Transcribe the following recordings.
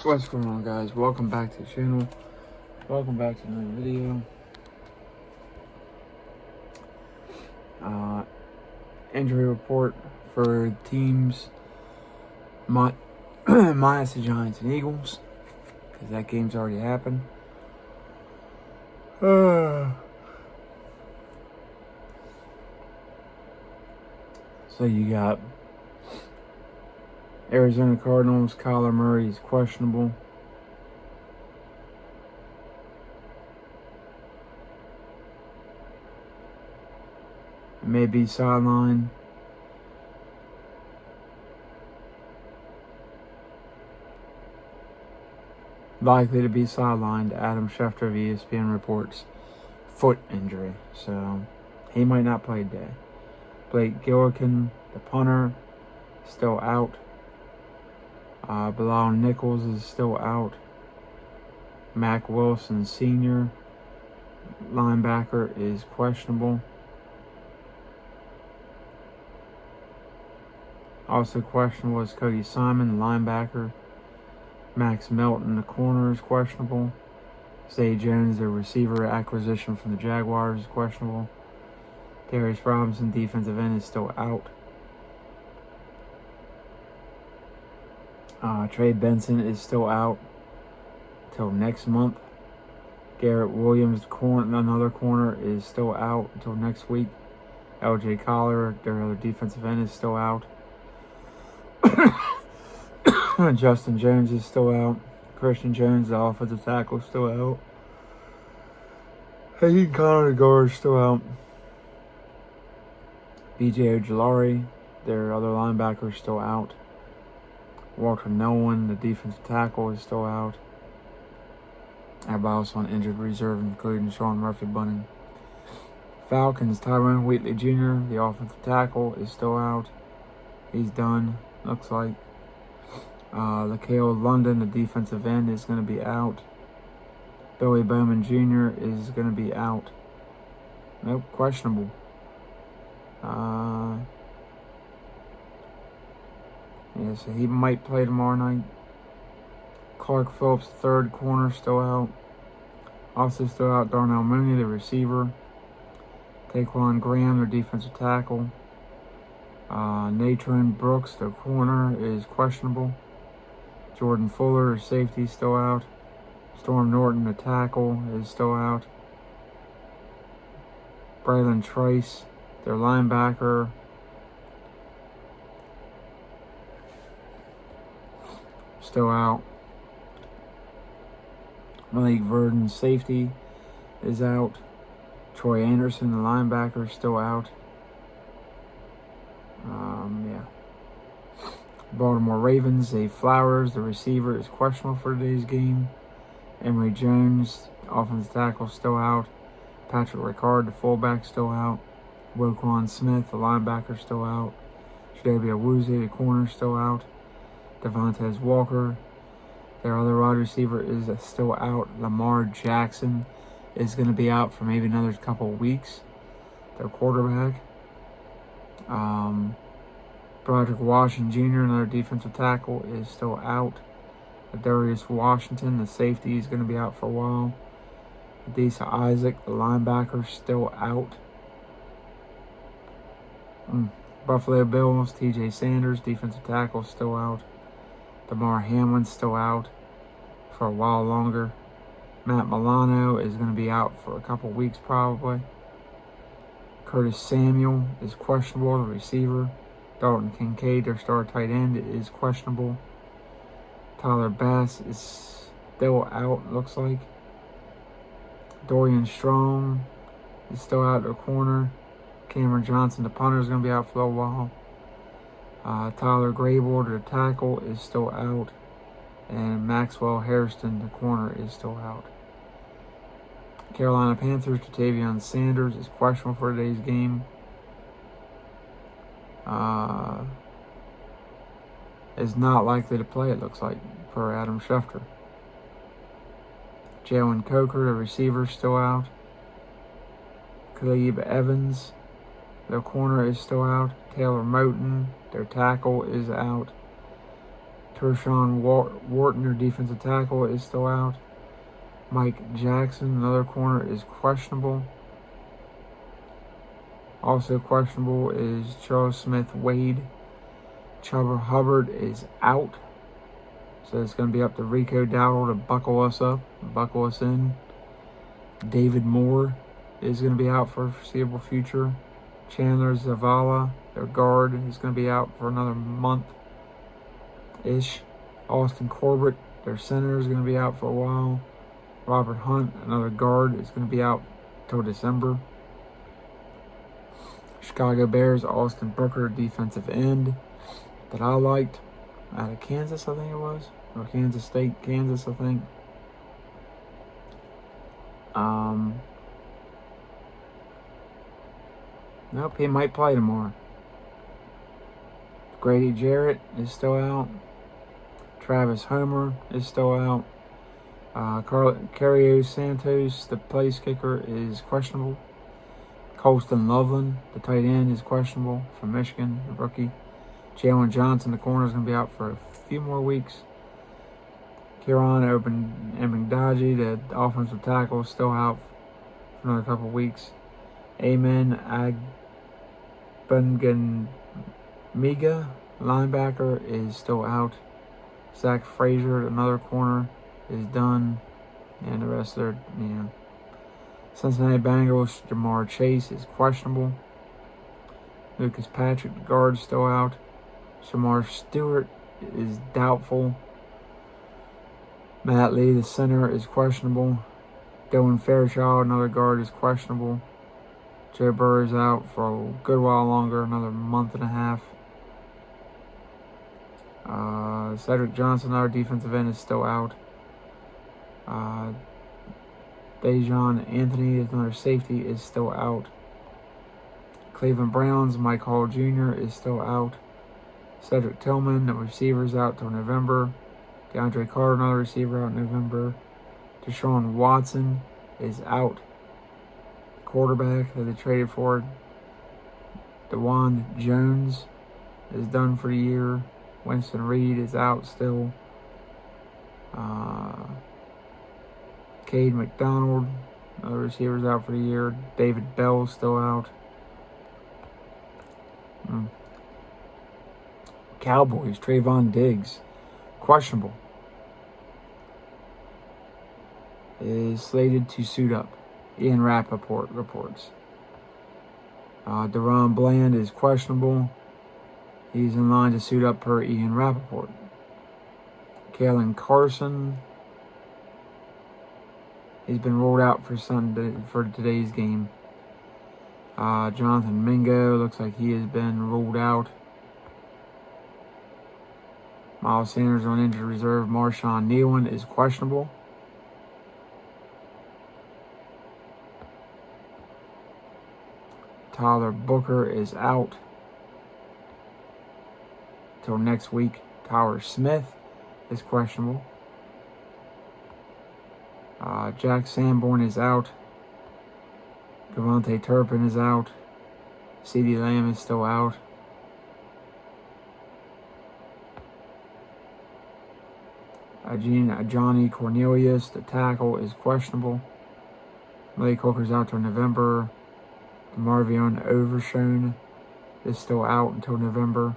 What's going on, guys? Welcome back to the channel. Welcome back to another video. Injury report for teams minus the Giants and Eagles, because that game's already happened. So you got Arizona Cardinals. Kyler Murray is questionable. May be sidelined. Likely to be sidelined. Adam Schefter of ESPN reports foot injury, so he might not play today. Blake Gillikin, the punter, still out. Bilal Nichols is still out. Mac Wilson Sr., linebacker, is questionable. Also questionable is Cody Simon, the linebacker. Max Melton, the corner, is questionable. Zay Jones, the receiver acquisition from the Jaguars, is questionable. Darius Robinson, defensive end, is still out. Trey Benson is still out till next month. Garrett Williams, another corner, is still out until next week. LJ Collier, their other defensive end, is still out. Justin Jones is still out. Christian Jones, the offensive tackle, is still out. Hayden Connor, the guard, is still out. BJ Ojulari, their other linebacker, is still out. Walter Nolan, the defensive tackle, is still out. Everybody else on injured reserve, including Sean Murphy-Bunting. Falcons, Tyrone Wheatley Jr., the offensive tackle, is still out. He's done, looks like. LaCale London, the defensive end, is going to be out. Billy Bowman Jr. is going to be out. Nope, questionable. Yeah, so he might play tomorrow night. Clark Phillips, third corner, still out. Also still out, Darnell Mooney, the receiver. Taquan Graham, their defensive tackle. Nathan Brooks, the corner, is questionable. Jordan Fuller, the safety, still out. Storm Norton, the tackle, is still out. Braylon Trice, their linebacker, still out. Malik Verdon, safety, is out. Troy Anderson, the linebacker, is still out. Baltimore Ravens, Zay Flowers, the receiver, is questionable for today's game. Emory Jones, offensive tackle, still out. Patrick Ricard, the fullback, still out. Roquan Smith, the linebacker, still out. Chidobe Awuzie, the corner, still out. Devontae Walker, their other wide receiver, is still out. Lamar Jackson is going to be out for maybe another couple of weeks. Their quarterback. Broderick Washington Jr., another defensive tackle, is still out. Darius Washington, the safety, is going to be out for a while. Adisa Isaac, the linebacker, still out. Buffalo Bills, TJ Sanders, defensive tackle, still out. Damar Hamlin, still out for a while longer. Matt Milano is going to be out for a couple weeks probably. Curtis Samuel is questionable, the receiver. Dalton Kincaid, their star tight end, is questionable. Tyler Bass is still out, looks like. Dorian Strong is still out at the corner. Cameron Johnson, the punter, is going to be out for a while. Tyler Grable, the tackle, is still out. And Maxwell Hairston, the corner, is still out. Carolina Panthers, Jatavion Sanders is questionable for today's game. Is not likely to play, it looks like, per Adam Schefter. Jalen Coker, the receiver, still out. Caleb Evans, their corner, is still out. Taylor Moton, their tackle, is out. Tershawn Wharton, their defensive tackle, is still out. Mike Jackson, another corner, is questionable. Also questionable is Charles Smith-Wade. Chuba Hubbard is out. So it's going to be up to Rico Dowdle to buckle us up, buckle us in. David Moore is going to be out for a foreseeable future. Chandler Zavala, their guard, is going to be out for another month-ish. Austin Corbett, their center, is going to be out for a while. Robert Hunt, another guard, is going to be out till December. Chicago Bears, Austin Booker, defensive end that I liked. Out of Kansas, I think it was. Or Kansas State, Kansas, I think. Nope, he might play tomorrow. Grady Jarrett is still out. Travis Homer is still out. Cario Santos, the place kicker, is questionable. Colston Loveland, the tight end, is questionable from Michigan, the rookie. Jalen Johnson, the corner, is going to be out for a few more weeks. Kieran Obendaji, the offensive tackle, is still out for another couple of weeks. Amen Agbengamiga, linebacker, is still out. Zach Frazier, another corner, is done. And the rest of their, Cincinnati Bengals, Jamar Chase is questionable. Lucas Patrick, the guard, is still out. Shamar Stewart is doubtful. Matt Lee, the center, is questionable. Dylan Fairchild, another guard, is questionable. Joe Burrow is out for a good while longer, another month and a half. Cedric Johnson, our defensive end, is still out. Dejon Anthony, another safety, is still out. Cleveland Browns, Mike Hall Jr. is still out. Cedric Tillman, the receiver, is out till November. DeAndre Carter, another receiver, out in November. Deshaun Watson is out. Quarterback that they traded for. DeJuan Jones is done for the year. Winston Reed is out still. Cade McDonald, another receiver, is out for the year. David Bell is still out. Cowboys, Trayvon Diggs, questionable, is slated to suit up. Ian Rappaport reports. Deron Bland is questionable. He's in line to suit up per Ian Rappaport. Kalen Carson, he's been ruled out for today's game. Jonathan Mingo, looks like he has been ruled out. Miles Sanders on injured reserve. Marshawn Nealon is questionable. Tyler Booker is out till next week. Tyler Smith is questionable. Jack Sanborn is out. Devontae Turpin is out. CeeDee Lamb is still out. Johnny Cornelius, the tackle, is questionable. Malik Hooker's out till November. DeMarvion Overshone is still out until November.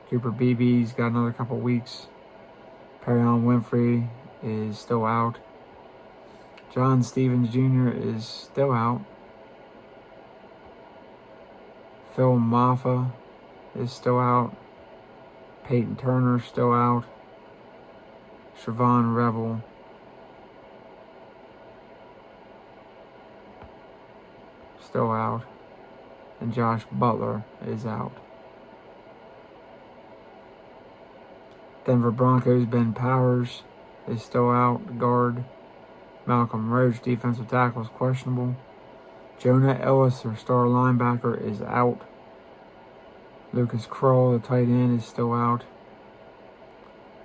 Cooper Beebe's got another couple weeks. Perion Winfrey is still out. John Stevens Jr. is still out. Phil Maffa is still out. Peyton Turner still out. Siobhan Revel still out. And Josh Butler is out. Denver Broncos, Ben Powers is still out, guard. Malcolm Roach, defensive tackle, is questionable. Jonah Ellis, their star linebacker, is out. Lucas Kroll, the tight end, is still out.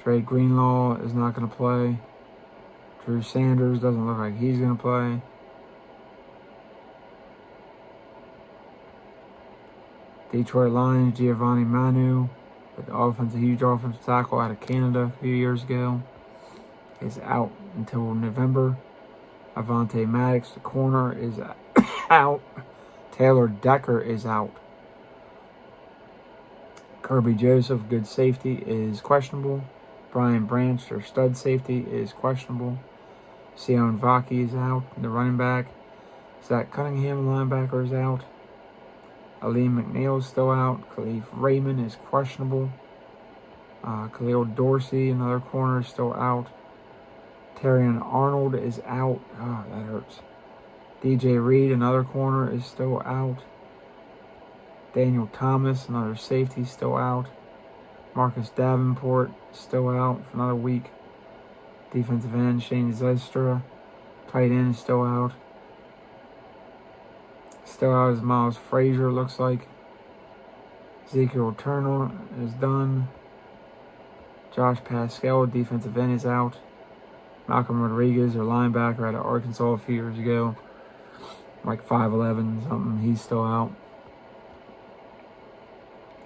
Dre Greenlaw is not going to play. Drew Sanders doesn't look like he's going to play. Detroit Lions, Giovanni Manu A huge offensive tackle out of Canada a few years ago, is out until November. Avante Maddox, the corner, is out. Taylor Decker is out. Kirby Joseph, good safety, is questionable. Brian Branch, their stud safety, is questionable. Sion Vaki is out, the running back. Zach Cunningham, linebacker, is out. Aleem McNeil is still out. Khalif Raymond is questionable. Khalil Dorsey, another corner, is still out. Terrion Arnold is out. Oh, that hurts. DJ Reed, another corner, is still out. Daniel Thomas, another safety, still out. Marcus Davenport, still out for another week. Defensive end, Shane Zestra. Tight end is still out. Still out is Miles Frazier, looks like. Ezekiel Turner is done. Josh Pascal, defensive end, is out. Malcolm Rodriguez, their linebacker out of Arkansas a few years ago. Like 5'11", something. He's still out.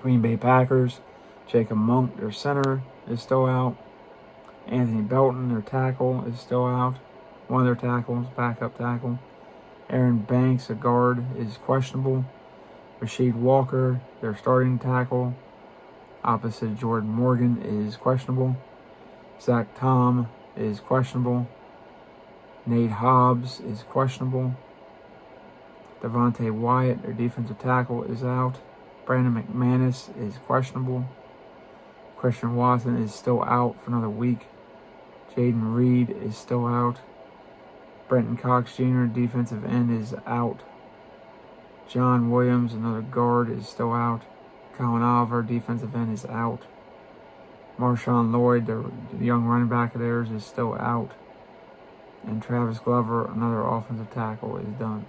Green Bay Packers, Jacob Monk, their center, is still out. Anthony Belton, their tackle, is still out. One of their tackles, backup tackle. Aaron Banks, a guard, is questionable. Rasheed Walker, their starting tackle, opposite Jordan Morgan, is questionable. Zach Tom is questionable. Nate Hobbs is questionable. Devontae Wyatt, their defensive tackle, is out. Brandon McManus is questionable. Christian Watson is still out for another week. Jaden Reed is still out. Brenton Cox Jr., defensive end, is out. John Williams, another guard, is still out. Colin Oliver, defensive end, is out. Marshawn Lloyd, the young running back of theirs, is still out. And Travis Glover, another offensive tackle, is done.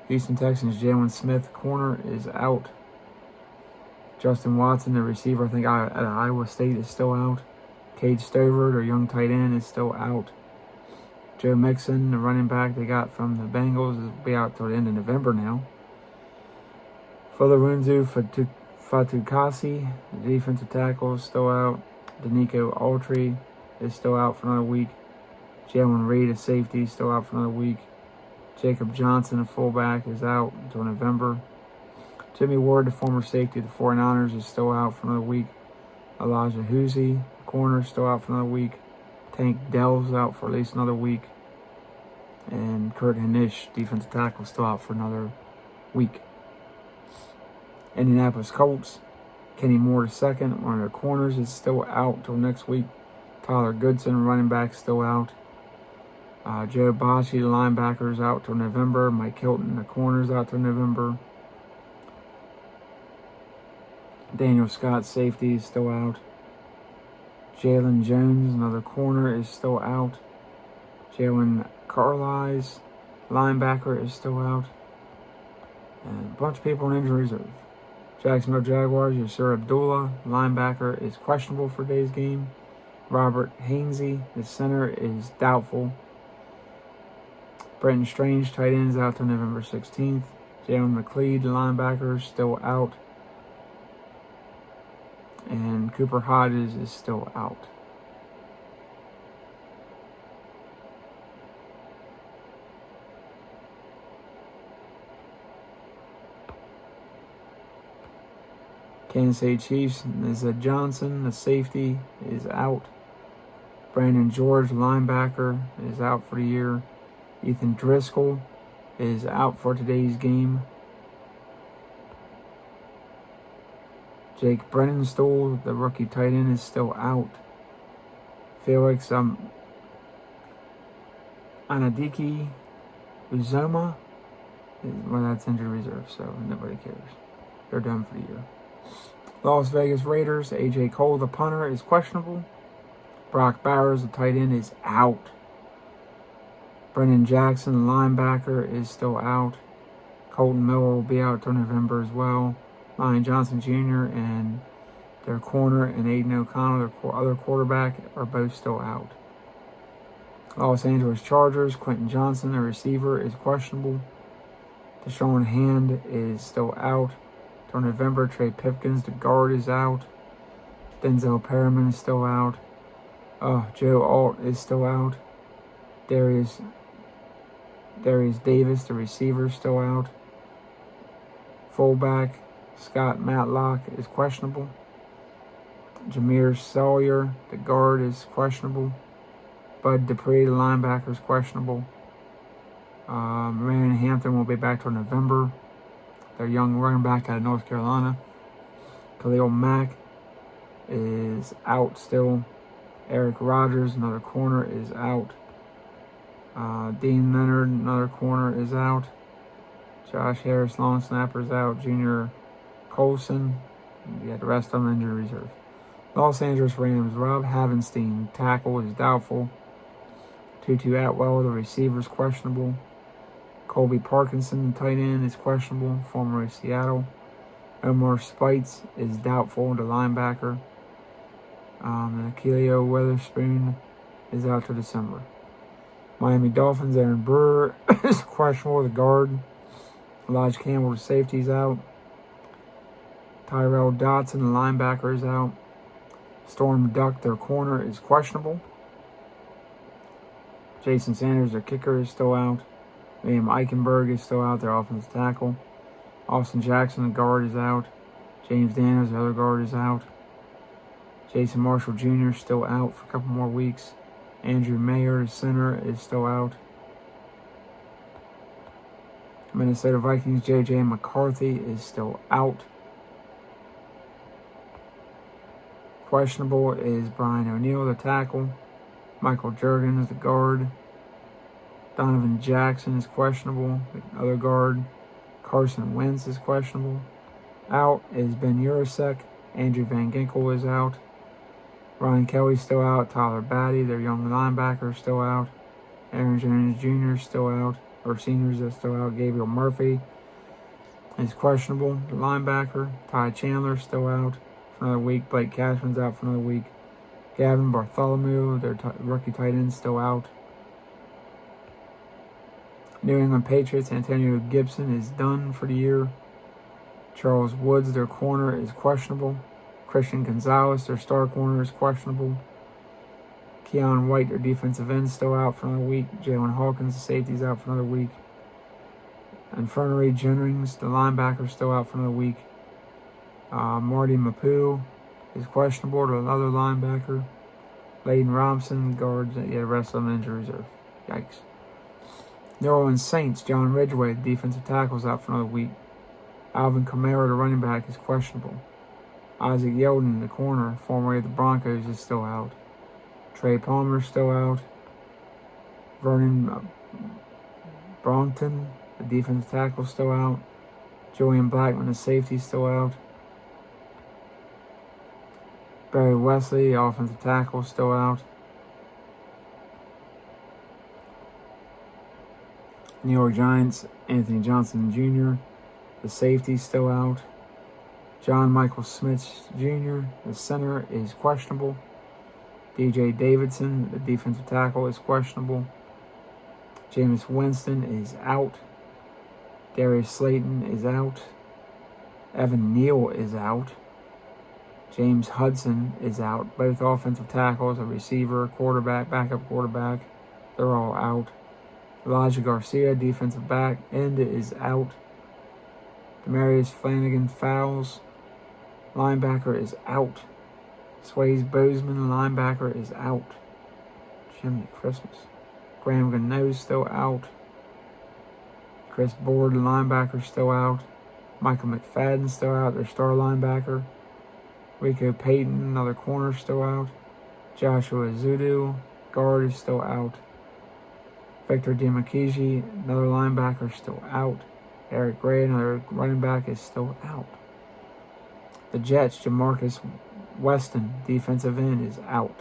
Houston Texans, Jalen Smith, corner, is out. Justin Watson, the receiver, I think out of Iowa State, is still out. Cade Stover, their young tight end, is still out. Joe Mixon, the running back they got from the Bengals, will be out till the end of November now. Fullerunzu Fatukasi, the defensive tackle, is still out. Danico Autry is still out for another week. Jalen Reed, a safety, is still out for another week. Jacob Johnson, a fullback, is out until November. Jimmy Ward, the former safety of the 49ers, is still out for another week. Elijah Hoosie, corner, is still out for another week. Tank Dell's out for at least another week. And Kurt Hanish, defensive tackle, is still out for another week. Indianapolis Colts, Kenny Moore II, one of their corners, is still out till next week. Tyler Goodson, running back, still out. Joe Boschi, the linebacker, is out till November. Mike Hilton, the corner, is out till November. Daniel Scott, safety, is still out. Jalen Jones, another corner, is still out. Jalen Carlisle, linebacker, is still out. And a bunch of people on injury reserve. Jacksonville Jaguars, Yasir Abdullah, linebacker, is questionable for today's game. Robert Hainsey, the center, is doubtful. Brenton Strange, tight end, is out till November 16th. Jalen McLeod, the linebacker, is still out. And Cooper Hodges is still out. Kansas City Chiefs, Nizza Johnson, the safety, is out. Brandon George, linebacker, is out for the year. Ethan Driscoll is out for today's game. Jake Brennenstool, the rookie tight end, is still out. Felix Anadiki Uzoma, well, that's injury reserve, so nobody cares. They're done for the year. Las Vegas Raiders, AJ Cole, the punter, is questionable. Brock Bowers, the tight end, is out. Brendan Jackson, the linebacker, is still out. Colton Miller will be out till November as well. Ryan Johnson Jr. and their corner and Aiden O'Connell, their other quarterback, are both still out. Los Angeles Chargers, Quentin Johnson, the receiver, is questionable. Deshaun Hand is still out till November. Trey Pipkins, the guard, is out. Denzel Perriman is still out. Joe Alt is still out. Darius Davis, the receiver, is still out. Fullback Scott Matlock is questionable. Jameer Sawyer, the guard, is questionable. Bud Dupree, the linebacker, is questionable. Marion Hampton will be back till November. Their young running back out of North Carolina. Khalil Mack is out still. Eric Rogers, another corner, is out. Dean Leonard, another corner, is out. Josh Harris, long snapper, is out. Junior Colson, the rest of them injury reserve. Los Angeles Rams, Rob Havenstein, tackle, is doubtful. Tutu Atwell, the receiver, is questionable. Colby Parkinson, tight end, is questionable, former of Seattle. Omar Spites is doubtful, the linebacker. Akilio Witherspoon is out till December. Miami Dolphins, Aaron Brewer is questionable, the guard. Elijah Campbell, the safety, is out. Tyrell Dotson, the linebacker, is out. Storm Duck, their corner, is questionable. Jason Sanders, their kicker, is still out. Liam Eichenberg is still out, their offensive tackle. Austin Jackson, the guard, is out. James Daniels, the other guard, is out. Jason Marshall Jr. is still out for a couple more weeks. Andrew Mayer, the center, is still out. Minnesota Vikings, J.J. McCarthy is still out. Questionable is Brian O'Neill, the tackle. Michael Juergen is the guard. Donovan Jackson is questionable, the other guard. Carson Wentz is questionable. Out is Ben Urasek. Andrew Van Ginkel is out. Ryan Kelly's still out. Tyler Batty, their young linebacker, is still out. Aaron Jones Jr. is still out. Or seniors are still out. Gabriel Murphy is questionable, the linebacker. Ty Chandler is still out for another week. Blake Cashman's out for another week. Gavin Bartholomew, their rookie tight end, still out. New England Patriots, Antonio Gibson is done for the year. Charles Woods, their corner, is questionable. Christian Gonzalez, their star corner, is questionable. Keon White, their defensive end, still out for another week. Jalen Hawkins, the safety, is out for another week. Infirmary Jennings, the linebacker, is still out for another week. Marty Mapu is questionable, the other linebacker. Layden Robinson, guards, the rest of them injury reserve. Yikes. New Orleans Saints, John Ridgeway, the defensive tackle, is out for another week. Alvin Kamara, the running back, is questionable. Isaac Yeldon, the corner, formerly of the Broncos, is still out. Trey Palmer is still out. Vernon Bronkton, the defensive tackle, is still out. Julian Blackman, the safety, is still out. Barry Wesley, the offensive tackle, is still out. New York Giants, Anthony Johnson Jr., the safety, is still out. John Michael Smith Jr., the center, is questionable. DJ Davidson, the defensive tackle, is questionable. Jameis Winston is out. Darius Slayton is out. Evan Neal is out. James Hudson is out. Both offensive tackles, a receiver, quarterback, backup quarterback, they're all out. Elijah Garcia, defensive back end, is out. Demarius Flanagan Fowles, linebacker, is out. Swayze Bozeman, linebacker, is out. Jiminy Christmas. Graham Gano still out. Chris Board, the linebacker, still out. Michael McFadden still out, their star linebacker. Rico Payton, another corner, still out. Joshua Zudu, guard, is still out. Victor Dimakiji, another linebacker, still out. Eric Gray, another running back, is still out. The Jets, Jamarcus Weston, defensive end, is out.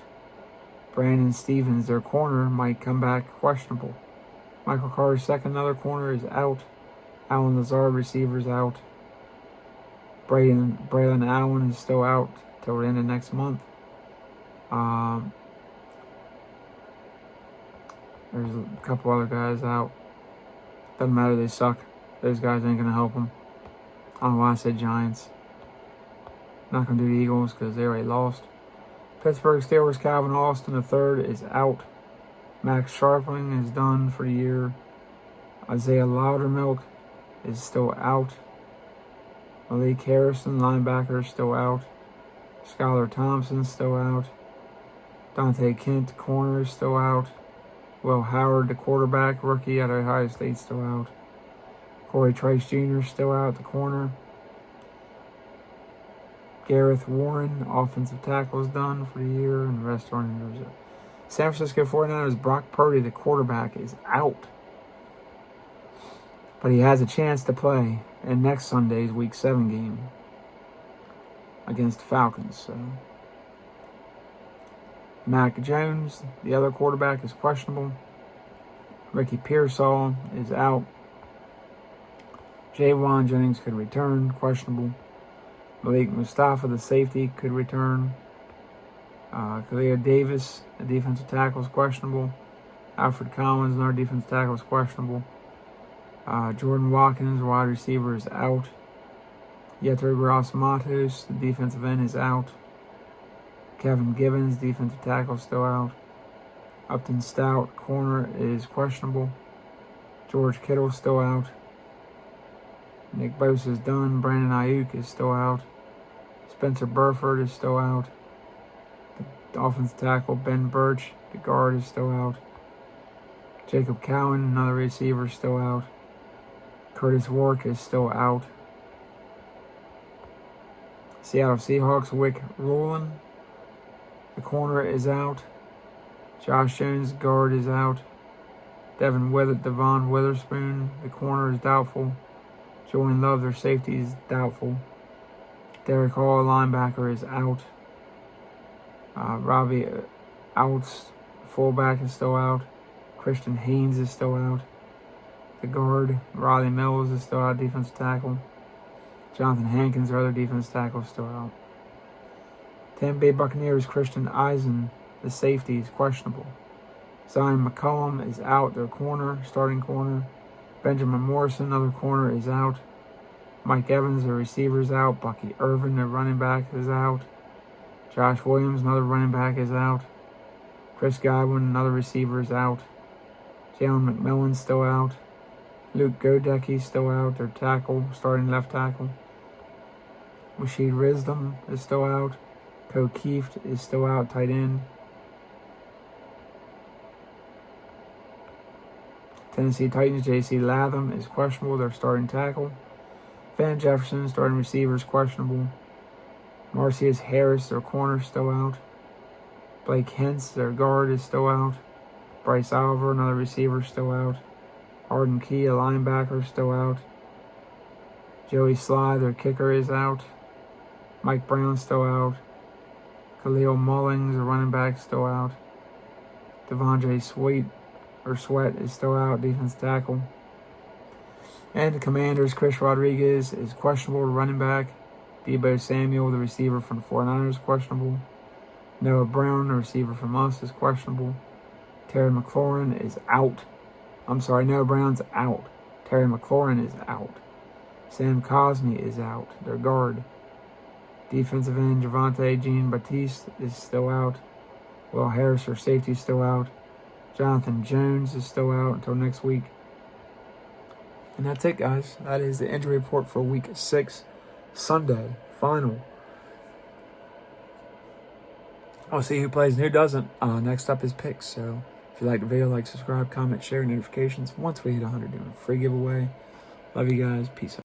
Brandon Stevens, their corner, might come back questionable. Michael Carter's second, another corner, is out. Alan Lazard, receiver, is out. Braylon Allen is still out till the end of next month. There's a couple other guys out. Doesn't matter, they suck. Those guys ain't going to help them. I don't know why I said Giants. Not going to do the Eagles because they already lost. Pittsburgh Steelers Calvin Austin III is out. Max Sharpling is done for the year. Isaiah Loudermilk is still out. Malik Harrison, linebacker, is still out. Skylar Thompson still out. Dante Kent, corner, is still out. Will Howard, the quarterback, rookie at Ohio State, still out. Corey Trice Jr. still out, the corner. Gareth Warren, offensive tackle, is done for the year, and the rest are injured. San Francisco 49ers, Brock Purdy, the quarterback, is out. But he has a chance to play in next Sunday's Week 7 game against the Falcons. So, Mac Jones, the other quarterback, is questionable. Ricky Pearsall is out. Jaywan Jennings could return, questionable. Malik Mustafa, the safety, could return. Khalil Davis, the defensive tackle, is questionable. Alfred Collins, another defensive tackle, is questionable. Jordan Watkins, wide receiver, is out. Yetur Gross-Matos, the defensive end, is out. Kevin Givens, defensive tackle, still out. Upton Stout, corner, is questionable. George Kittle, still out. Nick Bosa is done. Brandon Ayuk is still out. Spencer Burford is still out. The offensive tackle, Ben Birch, the guard, is still out. Jacob Cowan, another receiver, is still out. Curtis Warwick is still out. Seattle Seahawks, Wick Rowland, the corner, is out. Josh Jones, guard, is out. Devon Witherspoon, the corner, is doubtful. Julian Love, their safety, is doubtful. Derek Hall, linebacker, is out. Robbie Outs, fullback, is still out. Christian Haynes is still out. The guard, Riley Mills, is still out, defensive tackle. Jonathan Hankins, their other defensive tackle, is still out. Tampa Bay Buccaneers, Christian Eisen, the safety, is questionable. Zion McCollum is out, their corner, starting corner. Benjamin Morrison, another corner, is out. Mike Evans, the receiver, is out. Bucky Irvin, the running back, is out. Josh Williams, another running back, is out. Chris Godwin, another receiver, is out. Jalen McMillan, still out. Luke Godecki, still out, their tackle, starting left tackle. Rashid Risdom is still out. Ko Kieft is still out, tight end. Tennessee Titans, J.C. Latham is questionable, their starting tackle. Van Jefferson, starting receiver, is questionable. Marcius Harris, their corner, is still out. Blake Hentz, their guard, is still out. Bryce Oliver, another receiver, is still out. Arden Key, a linebacker, is still out. Joey Sly, their kicker, is out. Mike Brown, still out. Khalil Mullings, a running back, still out. Devondre Sweat is still out, defensive tackle. And the Commanders, Chris Rodriguez is questionable, running back. Deebo Samuel, the receiver from the 49ers, is questionable. Noah Brown, the receiver from us, is questionable. Terry McLaurin is out. Noah Brown's out. Terry McLaurin is out. Sam Cosmi is out, their guard. Defensive end, Javonte Jean-Baptiste is still out. Will Harris, their safety, is still out. Jonathan Jones is still out until next week. And that's it, guys. That is the injury report for Week 6, Sunday, final. I'll see who plays and who doesn't. Next up is picks. So if you like the video, like, subscribe, comment, share, notifications. Once we hit 100, doing a free giveaway. Love you guys. Peace out.